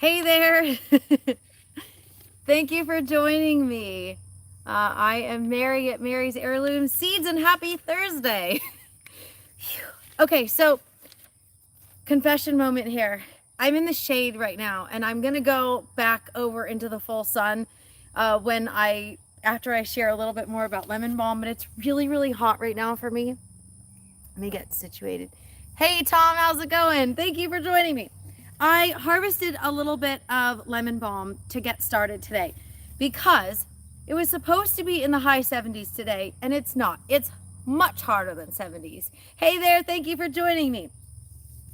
Hey there. Thank you for joining me. I am Mary at Mary's Heirloom Seeds, and happy Thursday. Okay, so confession moment here. I'm in the shade right now, and I'm gonna go back over into the full sun after I share a little bit more about Lemonbalm. But it's really, really hot right now for me. Let me get situated. Hey Tom, how's it going? Thank you for joining me. I harvested a little bit of Lemonbalm to get started today because it was supposed to be in the high 70s today, and it's not. It's much hotter than 70s. Hey there, thank you for joining me.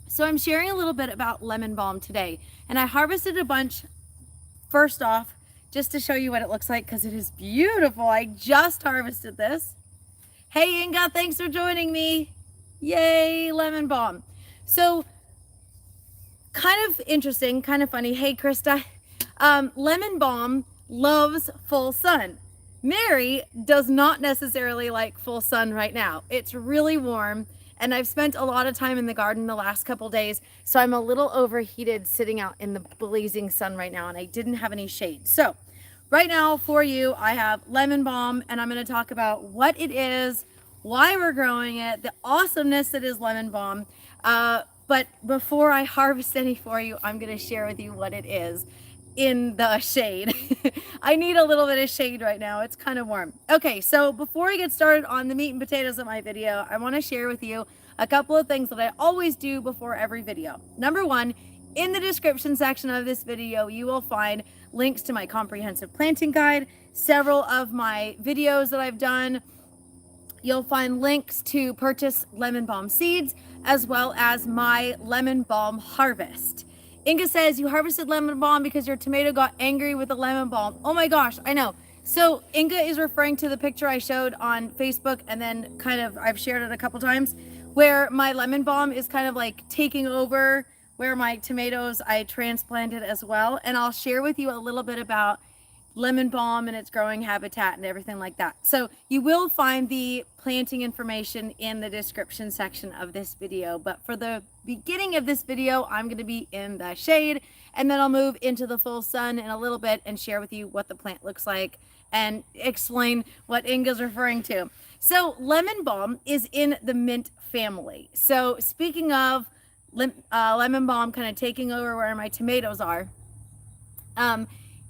So I'm sharing a little bit about Lemonbalm today, and I harvested a bunch first off just to show you what it looks like because it is beautiful. I just harvested this. Hey Inga, thanks for joining me. Yay, Lemonbalm. So kind of interesting, kind of funny. Hey Krista, Lemonbalm loves full sun. Mary does not necessarily like full sun right now. It's really warm, and I've spent a lot of time in the garden the last couple days, so I'm a little overheated sitting out in the blazing sun right now, and I didn't have any shade. So right now for you, I have Lemonbalm, and I'm going to talk about what it is, why we're growing it, the awesomeness that is Lemonbalm. But before I harvest any for you, I'm going to share with you what it is in the shade. I need a little bit of shade right now. It's kind of warm. Okay, so before I get started on the meat and potatoes of my video, I want to share with you a couple of things that I always do before every video. Number one, in the description section of this video, you will find links to my comprehensive planting guide, several of my videos that I've done. You'll find links to purchase Lemonbalm seeds, as well as my Lemonbalm harvest. Inga says, you harvested Lemonbalm because your tomato got angry with the Lemonbalm. Oh my gosh, I know. So Inga is referring to the picture I showed on Facebook, and then I've shared it a couple times, where my Lemonbalm is kind of like taking over where my tomatoes I transplanted as well. And I'll share with you a little bit about Lemonbalm and its growing habitat and everything like that. So you will find the planting information in the description section of this video, but for the beginning of this video, I'm going to be in the shade, and then I'll move into the full sun in a little bit and share with you what the plant looks like and explain what Inga's referring to. So Lemonbalm is in the mint family. So speaking of Lemonbalm kind of taking over where my tomatoes are,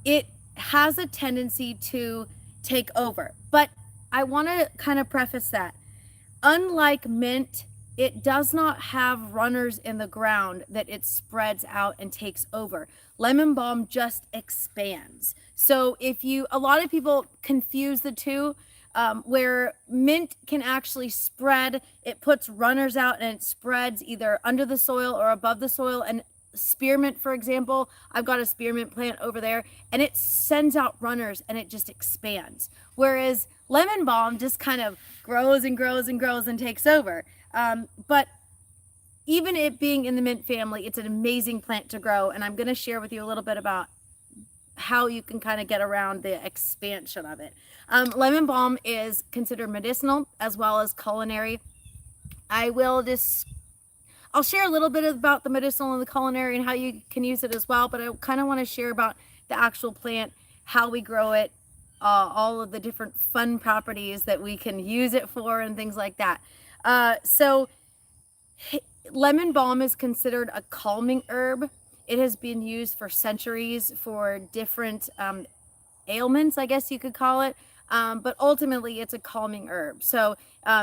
it has a tendency to take over. But I want to kind of preface that. Unlike mint, it does not have runners in the ground that it spreads out and takes over. Lemonbalm just expands. So a lot of people confuse the two, where mint can actually spread. It puts runners out and it spreads either under the soil or above the soil. And spearmint, for example, I've got a spearmint plant over there, and it sends out runners and it just expands. Whereas Lemonbalm just kind of grows and grows and grows and takes over. But even it being in the mint family, it's an amazing plant to grow, and I'm going to share with you a little bit about how you can kind of get around the expansion of it. Lemonbalm is considered medicinal as well as culinary. I'll share a little bit about the medicinal and the culinary and how you can use it as well, but I kind of want to share about the actual plant, how we grow it, all of the different fun properties that we can use it for and things like that. So Lemonbalm is considered a calming herb. It has been used for centuries for different ailments, I guess you could call it. But ultimately, it's a calming herb. So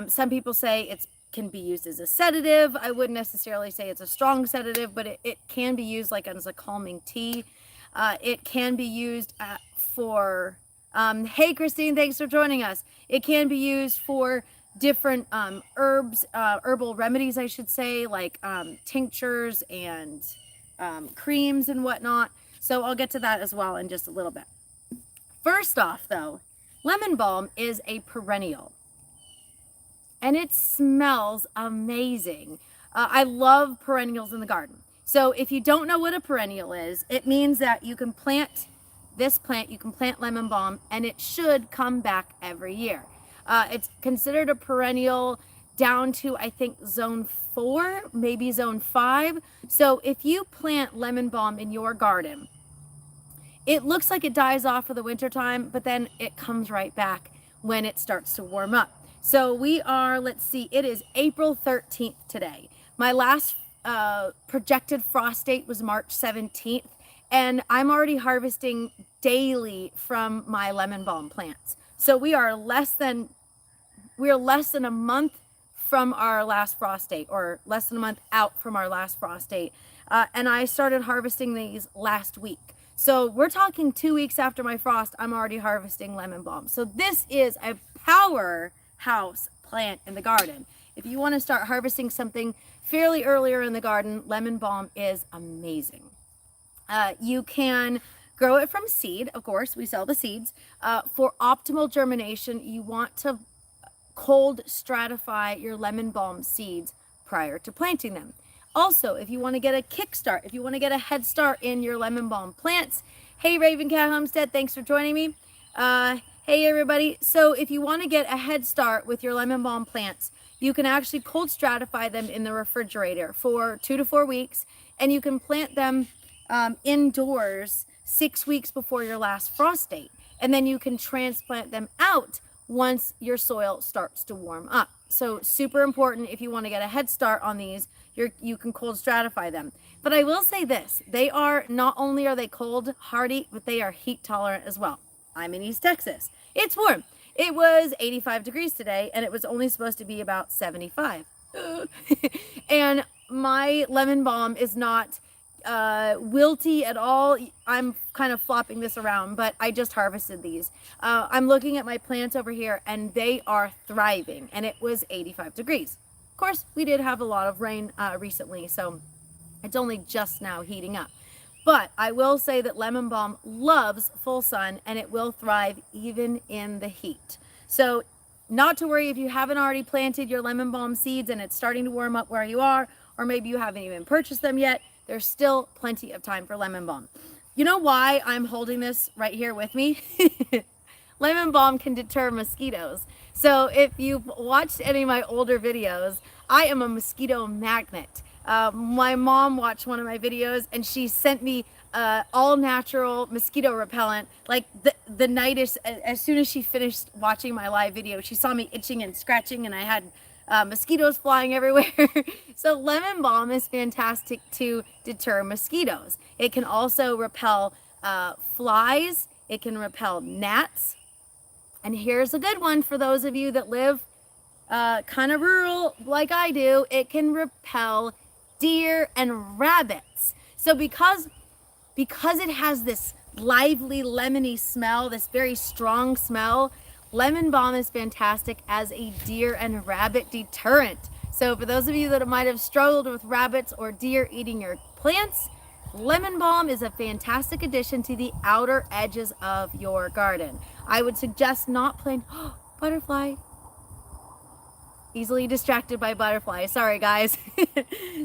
some people say it can be used as a sedative. I wouldn't necessarily say it's a strong sedative, but it can be used like as a calming tea. It can be used for, hey Christine, thanks for joining us. It can be used for different herbs, herbal remedies, I should say, like tinctures and creams and whatnot. So I'll get to that as well in just a little bit. First off though, Lemonbalm is a perennial, and it smells amazing. I love perennials in the garden. So if you don't know what a perennial is, it means that you can plant this plant, you can plant Lemonbalm, and it should come back every year. It's considered a perennial down to, I think, zone 4, maybe zone 5. So if you plant lemon balm in your garden, it looks like it dies off for the winter time, but then it comes right back when it starts to warm up. So we are, let's see, it is April 13th today. My last projected frost date was March 17th, and I'm already harvesting daily from my lemon balm plants. So we are less than a month from our last frost date, or less than a month out from our last frost date. And I started harvesting these last week. So we're talking 2 weeks after my frost, I'm already harvesting lemon balm. So this is a powerhouse plant in the garden. If you want to start harvesting something fairly earlier in the garden, lemon balm is amazing. You can grow it from seed. Of course, we sell the seeds. For optimal germination, you want to cold stratify your lemon balm seeds prior to planting them. Also, if you want to get a kickstart, if you want to get a head start in your lemon balm plants, hey Raven Cat Homestead, thanks for joining me. Hey everybody. So if you want to get a head start with your lemon balm plants, you can actually cold stratify them in the refrigerator for 2 to 4 weeks, and you can plant them indoors 6 weeks before your last frost date, and then you can transplant them out once your soil starts to warm up. So super important if you want to get a head start on these, you can cold stratify them. But I will say this, they are, not only are they cold hardy, but they are heat tolerant as well. I'm in East Texas. It's warm. It was 85 degrees today, and it was only supposed to be about 75. And my lemon balm is not wilty at all. I'm kind of flopping this around, but I just harvested these. I'm looking at my plants over here, and they are thriving, and it was 85 degrees. Of course, we did have a lot of rain recently, so it's only just now heating up. But I will say that lemon balm loves full sun, and it will thrive even in the heat. So not to worry if you haven't already planted your lemon balm seeds and it's starting to warm up where you are, or maybe you haven't even purchased them yet. There's still plenty of time for lemon balm. You know why I'm holding this right here with me? Lemon balm can deter mosquitoes. So if you've watched any of my older videos, I am a mosquito magnet. My mom watched one of my videos, and she sent me all natural mosquito repellent. Like the night as soon as she finished watching my live video, she saw me itching and scratching, and I had mosquitoes flying everywhere. So lemon balm is fantastic to deter mosquitoes. It can also repel flies. It can repel gnats. And here's a good one for those of you that live kind of rural like I do. It can repel deer and rabbits. So because it has this lively lemony smell, this very strong smell, lemon balm is fantastic as a deer and rabbit deterrent. So for those of you that might have struggled with rabbits or deer eating your plants, lemon balm is a fantastic addition to the outer edges of your garden. I would suggest not planting butterfly. Easily distracted by butterflies. Sorry, guys.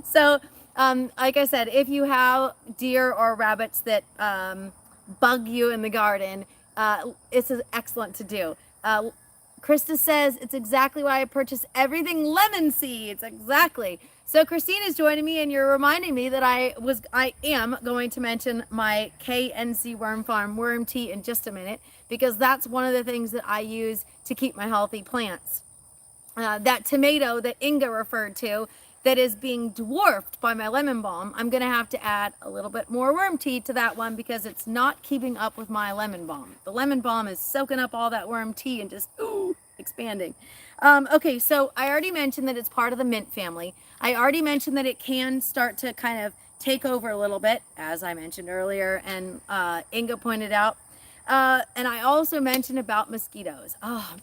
So, like I said, if you have deer or rabbits that bug you in the garden, it's excellent to do. Krista says, it's exactly why I purchase everything lemon seeds. Exactly. So Christine is joining me, and you're reminding me that I am going to mention my KNC Worm Farm worm tea in just a minute, because that's one of the things that I use to keep my healthy plants. That tomato that Inga referred to that is being dwarfed by my lemon balm, I'm going to have to add a little bit more worm tea to that one because it's not keeping up with my lemon balm. The lemon balm is soaking up all that worm tea and just expanding. Okay, so I already mentioned that it's part of the mint family. I already mentioned that it can start to kind of take over a little bit, as I mentioned earlier, and Inga pointed out. And I also mentioned about mosquitoes. Oh,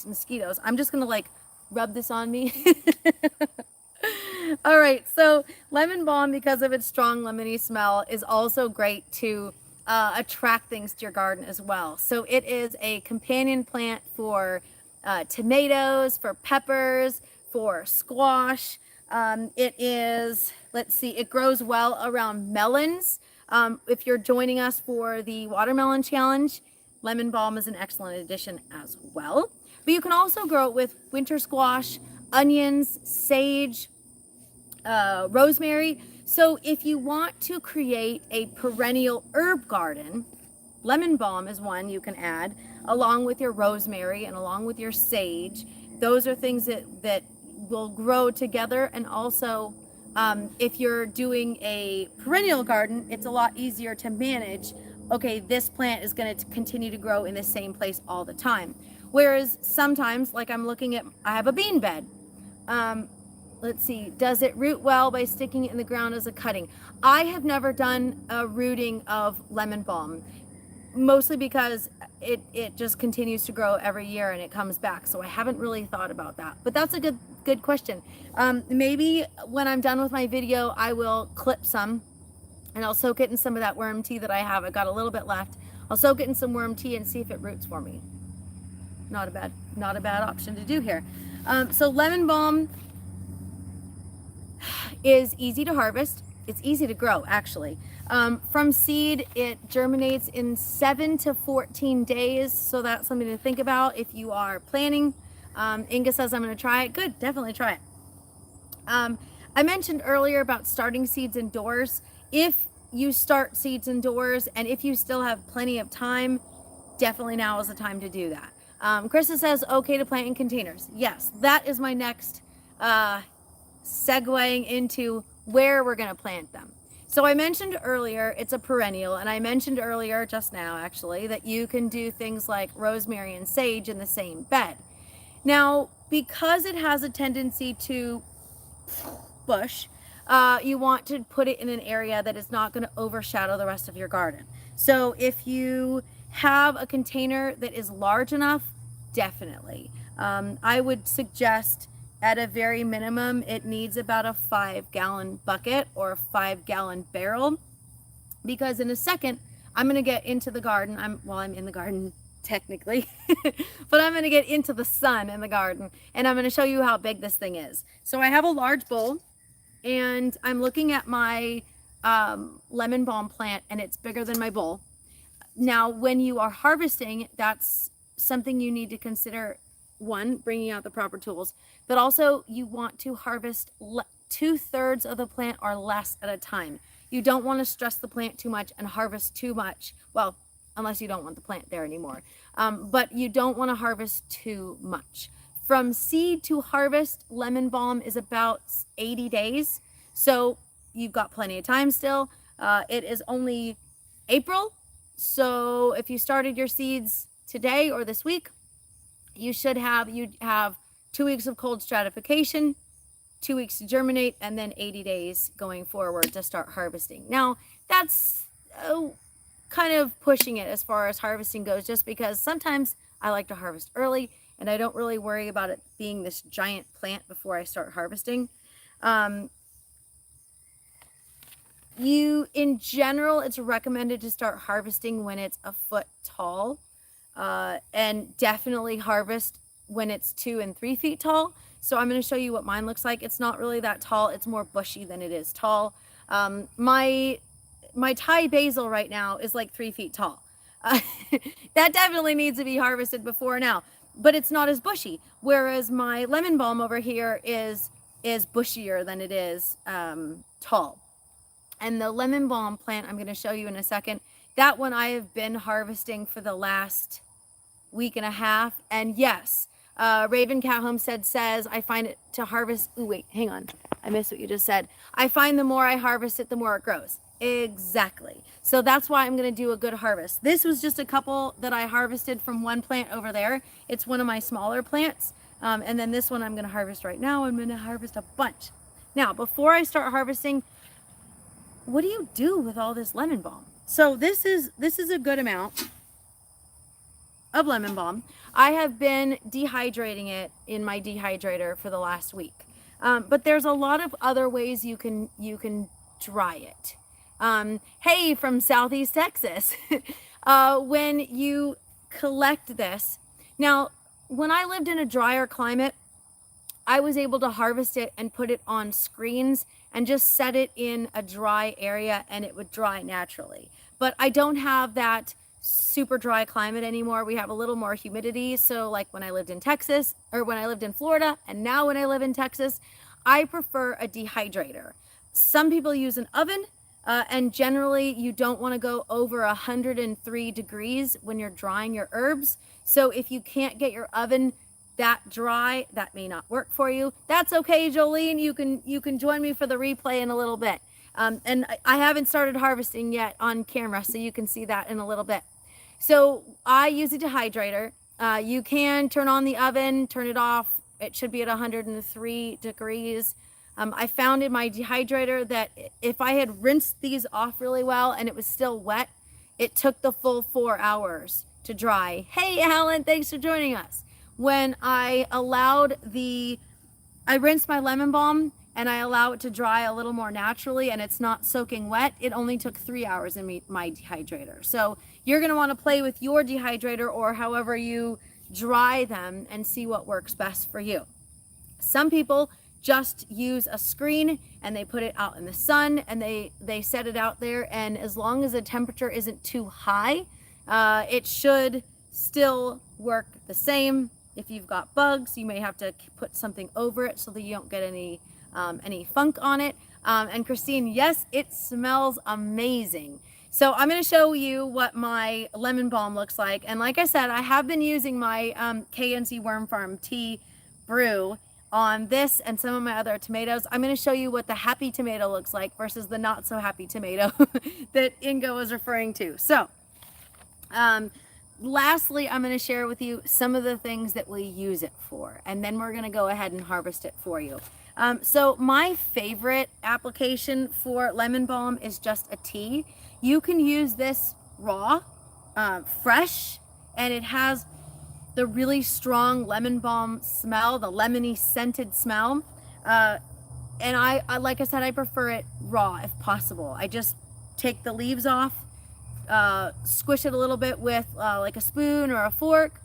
mosquitoes. I'm just going to like rub this on me. All right, so lemon balm, because of its strong lemony smell, is also great to attract things to your garden as well. So it is a companion plant for tomatoes, for peppers, for squash. It is, let's see, it grows well around melons. If you're joining us for the watermelon challenge, lemon balm is an excellent addition as well. But you can also grow it with winter squash, onions, sage, rosemary. So if you want to create a perennial herb garden, lemon balm is one you can add along with your rosemary and along with your sage. Those are things that will grow together. And also, if you're doing a perennial garden, it's a lot easier to manage. Okay, this plant is going to continue to grow in the same place all the time. Whereas sometimes, like I'm looking at, I have a bean bed. Let's see, does it root well by sticking it in the ground as a cutting? I have never done a rooting of lemon balm, mostly because it just continues to grow every year and it comes back. So I haven't really thought about that, but that's a good question. Maybe when I'm done with my video, I will clip some and I'll soak it in some of that worm tea that I have. I got a little bit left. I'll soak it in some worm tea and see if it roots for me. Not a bad option to do here. So lemon balm is easy to harvest. It's easy to grow, actually. From seed, it germinates in 7 to 14 days. So that's something to think about if you are planning. Inga says, I'm going to try it. Good, definitely try it. I mentioned earlier about starting seeds indoors. If you start seeds indoors and if you still have plenty of time, definitely now is the time to do that. Krista says, okay to plant in containers. Yes, that is my next segueing into where we're going to plant them. So I mentioned earlier it's a perennial, and I mentioned earlier just now actually that you can do things like rosemary and sage in the same bed. Now, because it has a tendency to bush, you want to put it in an area that is not going to overshadow the rest of your garden. So if you have a container that is large enough, definitely. I would suggest at a very minimum, it needs about a 5-gallon bucket or a 5-gallon barrel, because in a second, I'm going to get into the garden. I'm in the garden technically, but I'm going to get into the sun in the garden, and I'm going to show you how big this thing is. So I have a large bowl, and I'm looking at my lemon balm plant, and it's bigger than my bowl. Now, when you are harvesting, that's something you need to consider. One, bringing out the proper tools, but also you want to harvest 2/3 of the plant or less at a time. You don't want to stress the plant too much and harvest too much. Well, unless you don't want the plant there anymore. But you don't want to harvest too much. From seed to harvest, lemon balm is about 80 days. So you've got plenty of time still. It is only April. So if you started your seeds today or this week, you'd have 2 weeks of cold stratification, 2 weeks to germinate, and then 80 days going forward to start harvesting. Now, that's kind of pushing it as far as harvesting goes, just because sometimes I like to harvest early, and I don't really worry about it being this giant plant before I start harvesting. In general, it's recommended to start harvesting when it's a foot tall. And definitely harvest when it's 2 and 3 feet tall. So I'm going to show you what mine looks like. It's not really that tall. It's more bushy than it is tall. My Thai basil right now is like 3 feet tall. That definitely needs to be harvested before now, but it's not as bushy. Whereas my lemon balm over here is bushier than it is tall. And the lemon balm plant I'm going to show you in a second, that one I have been harvesting for the last week and a half. And yes, Raven Cat Homestead says, I find it to harvest. Ooh, wait, hang on. I missed what you just said. I find the more I harvest it, the more it grows. Exactly. So that's why I'm going to do a good harvest. This was just a couple that I harvested from one plant over there. It's one of my smaller plants. And then this one I'm going to harvest right now. I'm going to harvest a bunch. Now, before I start harvesting, what do you do with all this lemon balm? So this is a good amount of lemon balm. I have been dehydrating it in my dehydrator for the last week. But there's a lot of other ways you can dry it. Hey, from Southeast Texas, when you collect this. Now, when I lived in a drier climate, I was able to harvest it and put it on screens and just set it in a dry area and it would dry naturally. But I don't have that super dry climate anymore. We have a little more humidity. So like when I lived in Texas, or when I lived in Florida, and now when I live in Texas, I prefer a dehydrator. Some people use an oven, and generally you don't want to go over 103 degrees when you're drying your herbs. So if you can't get your oven that dry, that may not work for you. That's okay, Jolene. You can join me for the replay in a little bit. And I haven't started harvesting yet on camera, so you can see that in a little bit. So I use a dehydrator. You can turn on the oven, turn it off. It should be at 103 degrees. I found in my dehydrator that if I had rinsed these off really well and it was still wet, it took the full 4 hours to dry. Hey, Alan, thanks for joining us. When I rinsed my lemon balm and I allow it to dry a little more naturally and it's not soaking wet, it only took 3 hours in my dehydrator. So you're going to want to play with your dehydrator or however you dry them and see what works best for you. Some people just use a screen and they put it out in the sun and they set it out there, and as long as the temperature isn't too high, it should still work the same. If you've got bugs, you may have to put something over it so that you don't get any funk on it. And Christine, yes, it smells amazing. So I'm going to show you what my lemon balm looks like. And like I said, I have been using my KNC Worm Farm tea brew on this and some of my other tomatoes. I'm going to show you what the happy tomato looks like versus the not so happy tomato that Ingo was referring to. So lastly, I'm going to share with you some of the things that we use it for, and then we're going to go ahead and harvest it for you. So my favorite application for lemon balm is just a tea. You can use this raw, fresh, and it has the really strong lemon balm smell, the lemony scented smell. And I, like I said, I prefer it raw if possible. I just take the leaves off, squish it a little bit with like a spoon or a fork.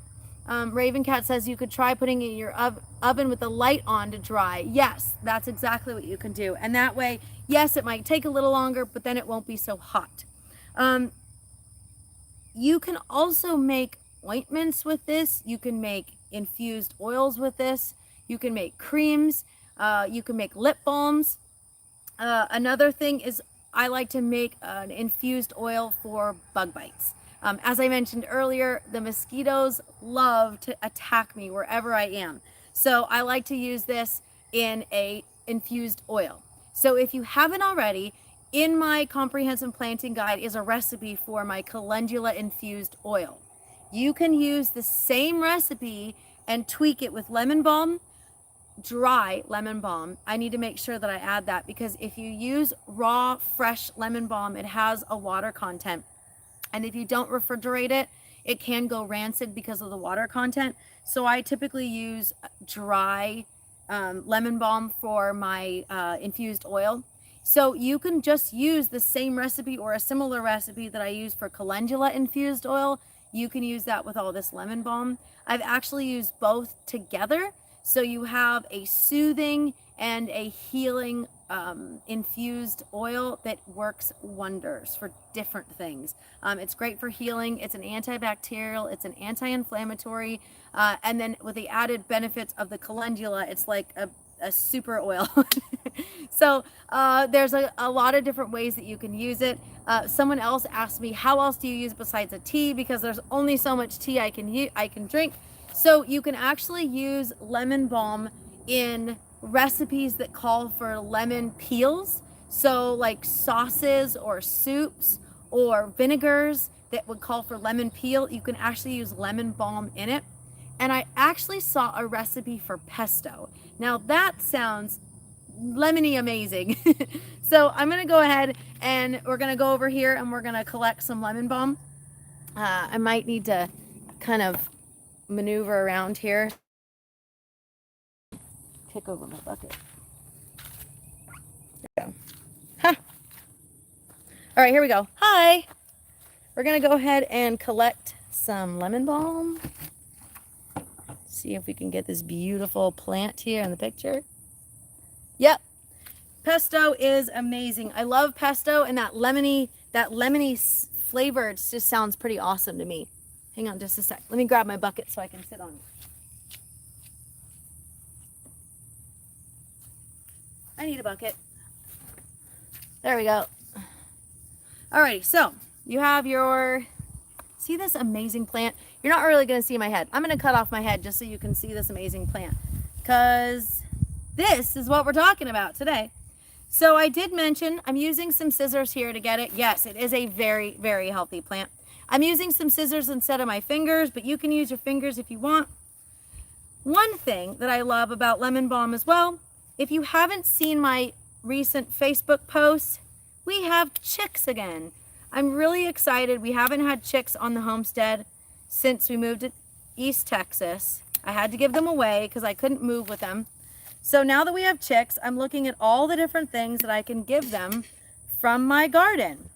Raven Cat says you could try putting it in your oven with the light on to dry. Yes, that's exactly what you can do. And that way, yes, it might take a little longer, but then it won't be so hot. You can also make ointments with this. You can make infused oils with this. You can make creams. You can make lip balms. Another thing is I like to make an infused oil for bug bites. As I mentioned earlier, the mosquitoes love to attack me wherever I am. So I like to use this in a infused oil. So if you haven't already, in my comprehensive planting guide is a recipe for my calendula infused oil. You can use the same recipe and tweak it with lemon balm, dry lemon balm. I need to make sure that I add that because if you use raw, fresh lemon balm, it has a water content. And if you don't refrigerate it, it can go rancid because of the water content. So I typically use dry lemon balm for my infused oil. So you can just use the same recipe or a similar recipe that I use for calendula infused oil. You can use that with all this lemon balm. I've actually used both together. So you have a soothing and a healing infused oil that works wonders for different things. It's great for healing. It's an antibacterial. It's an anti-inflammatory. And then with the added benefits of the calendula, it's like a super oil. So there's a lot of different ways that you can use it. Someone else asked me, how else do you use it besides a tea? Because there's only so much tea I can drink. So you can actually use lemon balm in recipes that call for lemon peels. So like sauces or soups or vinegars that would call for lemon peel, you can actually use lemon balm in it. And I actually saw a recipe for pesto. Now that sounds lemony amazing. So I'm going to go ahead and we're going to go over here and we're going to collect some lemon balm. I might need to kind of maneuver around here. Kick over my bucket. There we go. Huh. All right, here we go. Hi. We're going to go ahead and collect some lemon balm. See if we can get this beautiful plant here in the picture. Yep. Pesto is amazing. I love pesto and that lemony flavor, it just sounds pretty awesome to me. Hang on just a sec. Let me grab my bucket so I can sit on it. I need a bucket. There we go. Alrighty, so you have your, see this amazing plant? You're not really gonna see my head. I'm gonna cut off my head just so you can see this amazing plant, because this is what we're talking about today. So I did mention I'm using some scissors here to get it. Yes, it is a very, very healthy plant. I'm using some scissors instead of my fingers, but you can use your fingers if you want. One thing that I love about Lemonbalm as well, if you haven't seen my recent Facebook posts, we have chicks again. I'm really excited. We haven't had chicks on the homestead since we moved to East Texas. I had to give them away because I couldn't move with them. So now that we have chicks, I'm looking at all the different things that I can give them from my garden.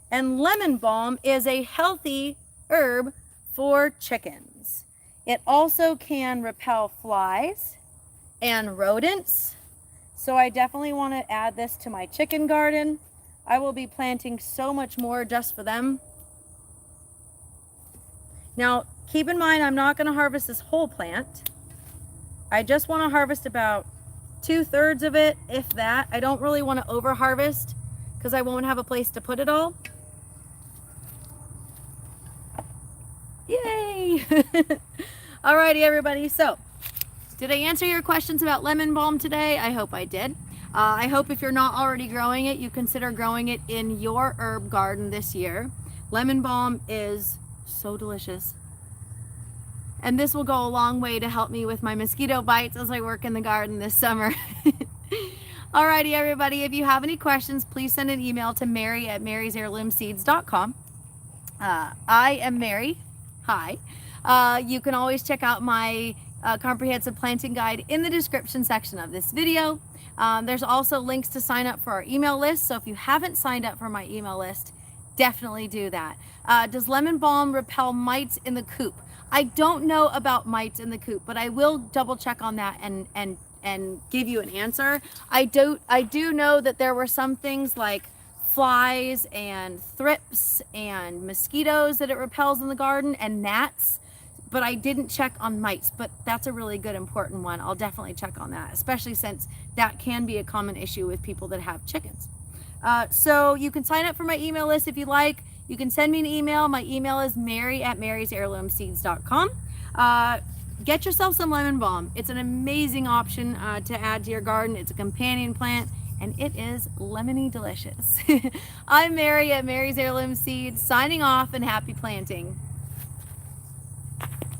And Lemonbalm is a healthy herb for chickens. It also can repel flies and rodents. So I definitely want to add this to my chicken garden. I will be planting so much more just for them. Now, keep in mind, I'm not going to harvest this whole plant. I just want to harvest about 2/3 of it, if that. I don't really want to over harvest because I won't have a place to put it all. Yay! Alrighty, everybody. So, did I answer your questions about Lemonbalm today? I hope I did. I hope if you're not already growing it, you consider growing it in your herb garden this year. Lemonbalm is so delicious. And this will go a long way to help me with my mosquito bites as I work in the garden this summer. Alrighty, everybody. If you have any questions, please send an email to mary@marysheirloomseeds.com. I am Mary. Hi. You can always check out my comprehensive planting guide in the description section of this video. There's also links to sign up for our email list. So if you haven't signed up for my email list, definitely do that. Does Lemonbalm repel mites in the coop? I don't know about mites in the coop, but I will double check on that and give you an answer. I do know that there were some things like flies and thrips and mosquitoes that it repels in the garden, and gnats, but I didn't check on mites. But that's a really good important one. I'll definitely check on that, especially since that can be a common issue with people that have chickens. So you can sign up for my email list if you like. You can send me an email. My email is mary@marysheirloomseeds.com. Get yourself some Lemonbalm. It's an amazing option to add to your garden. It's a companion plant, and it is lemony delicious. I'm Mary at Mary's Heirloom Seeds, signing off, and happy planting.